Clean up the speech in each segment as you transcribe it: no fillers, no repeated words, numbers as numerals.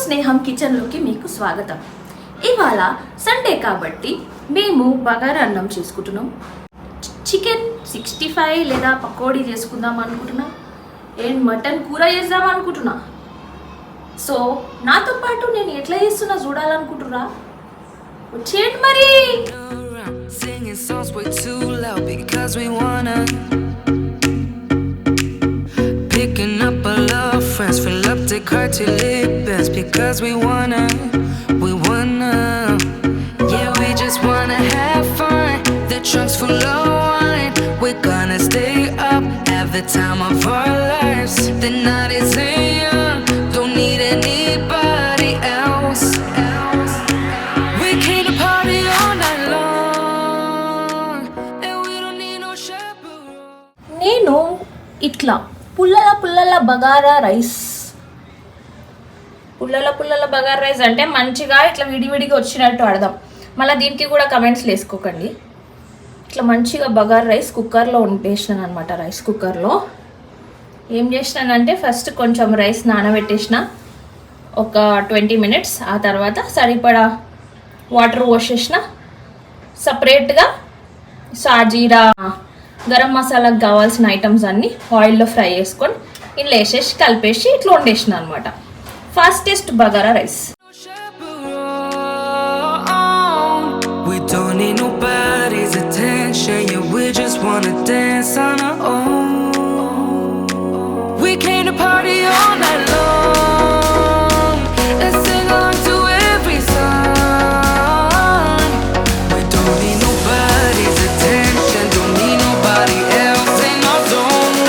స్నేహం కిచెన్లోకి మీకు స్వాగతం. ఇవాళ సండే కాబట్టి మేము బగారా అన్నం చేసుకుంటున్నాం. చికెన్ 65 లేదా పకోడీ చేసుకుందాం అనుకుంటున్నా, మటన్ కూర చేద్దాం అనుకుంటున్నా. సో నాతో పాటు నేను ఎట్లా చేస్తున్నా చూడాలనుకుంటున్నా, వచ్చేయండి మరి. Singing songs way too loud because we wanna picking up all our friends, fill up the car till it bends because we wanna yeah, we just wanna have fun. The trunk's full of wine, we're gonna stay up, have the time of our lives. The night is young, don't need anybody else. We came to party all night long, and we don't need no chaperone. నేను ఇట్లా పుల్లల bagara rice, పుల్లల bagara rice అంటే మంచిగా ఇట్లా విడివిడిగా వచ్చినట్టు అడదాం. మళ్ళీ దీనికి కూడా కమెంట్స్లు వేసుకోకండి. ఇట్లా మంచిగా బగారా రైస్ కుక్కర్లో వండేసినాను అనమాట. రైస్ కుక్కర్లో ఏం చేసినానంటే ఫస్ట్ కొంచెం రైస్ నానబెట్టేసిన ఒక 20 minutes. ఆ తర్వాత సరిపడా వాటర్ పోసేసిన. సపరేట్గా సాజీరా గరం మసాలాకు కావాల్సిన ఐటమ్స్ అన్నీ ఆయిల్లో ఫ్రై చేసుకొని ఇంట్లో వేసేసి కలిపేసి ఇట్లా వండేసిన అనమాట. Fastest bagara rice. We don't need nobody's attention, yeah, we just wanna dance on our own. We came to party all night long and sing along to every song. We don't need nobody's attention, don't need nobody else in our zone.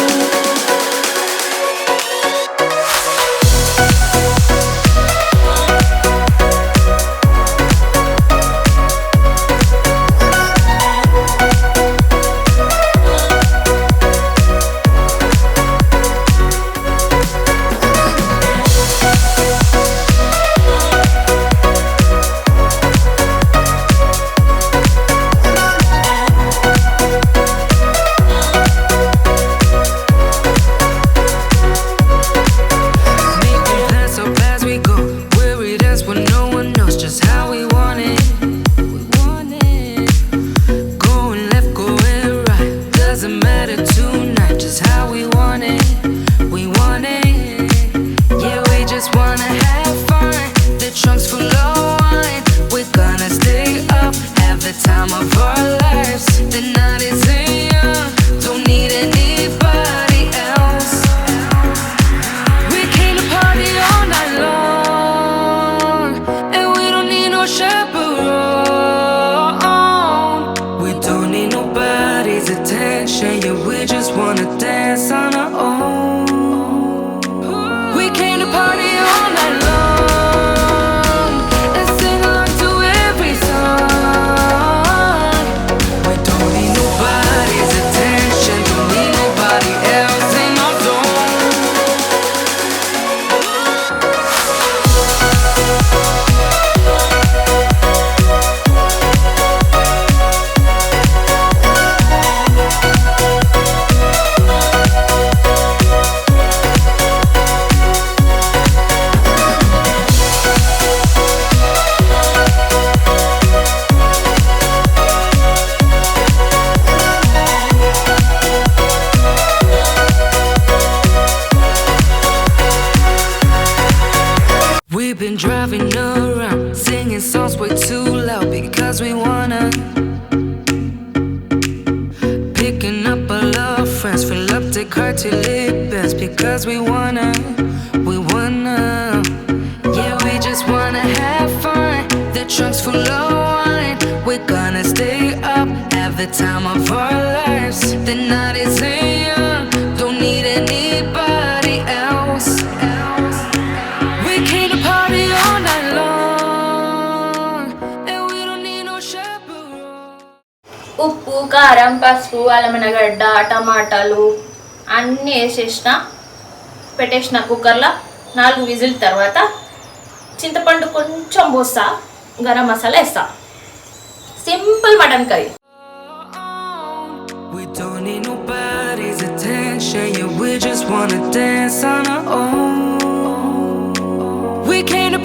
We've been driving around, singing songs way too loud because we wanna picking up all our friends, fill up the car till it bends because we wanna yeah, we just wanna have fun. The trunk's full of wine, we're gonna stay up, have the time of our lives. The night is young, don't need anybody else. We came to party all night long, and we don't need no chaperone. ఉప్పు, కారం, పసుపు, అల్లమనగడ్డ, టమాటాలు అన్నీ వేసేసిన, పెట్టేసిన కుక్కర్లో. 4 whistle తర్వాత చింతపండు కొంచెం పోస్తా, గరం మసాలా వేస్తా. Simple mutton curry. We don't need nobody's attention, yeah, we just wanna dance on our own. We came to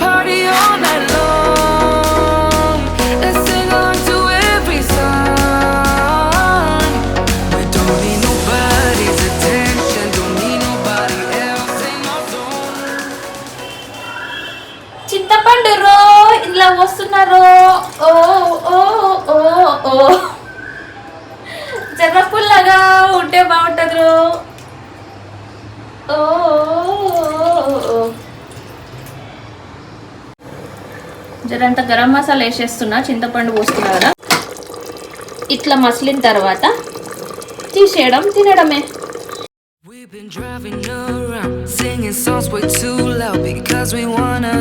బాగుంటుందో. జరంత గరం మసాలా వేసేస్తున్నా, చింతపండు పోస్తున్నా కదా. ఇట్లా మసిలిన తర్వాత తీసేయడం, తినడమే. We've been driving around, singing songs way too loud because we wanna.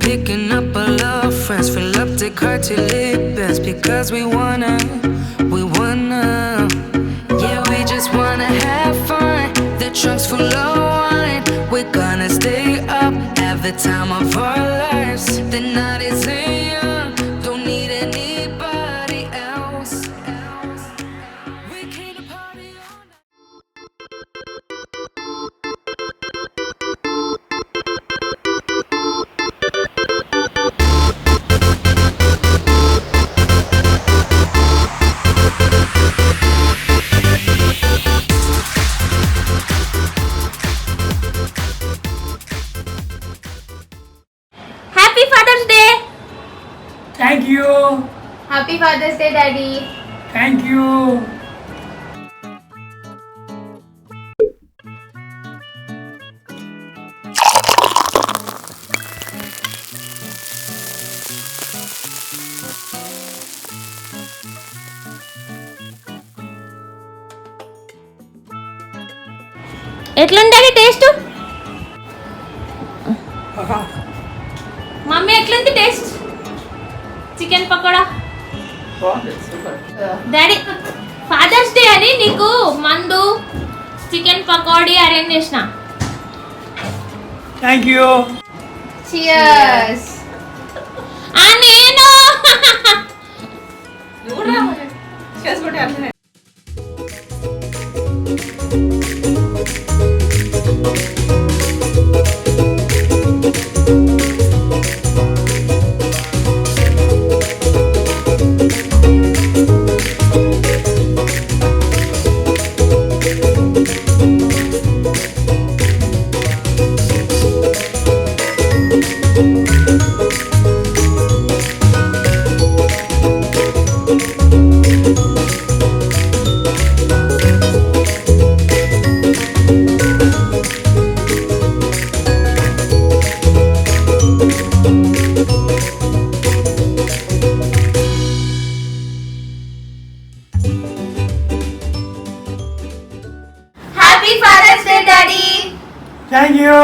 Picking up all our friends, fill up the car till it bends because we wanna. Yeah, we just wanna have fun. The trunk's full of wine. We're gonna stay up, have the time of our lives. The night is young, don't need anybody else. We came to party all night. Happy Father's Day. Thank you. Happy Father's Day daddy. Thank you. ఎట్లుండాలి taste? Mummy ఎట్లుంది taste? Chicken pakoda daddy, Father's Day అని నీకు మందు chicken pakodi arrange చేసిన. Thank you. Cheers. నేను happy Father's Day daddy. Thank you.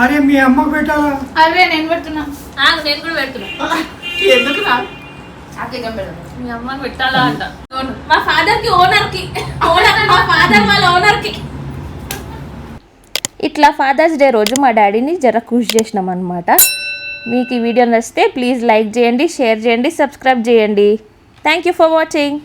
అరే మీ అమ్మకు పెట్టాలా? అరే నేను పెడుతున్నా. నేను కూడా పెడుతున్నా. ఎందుకు నా మీ అమ్మకి పెట్టాలా అంట. మా ఫాదర్ కి ఓనర్ మా ఫాదర్ వాళ్ళ ఓనర్ కి. ఇట్లా ఫాదర్స్ డే రోజు మా డాడీని జర ఖుషి చేసినాం అనమాట. మీకు ఈ వీడియో నచ్చితే ప్లీజ్ లైక్ చేయండి, షేర్ చేయండి, సబ్స్క్రైబ్ చేయండి. Thank you for watching.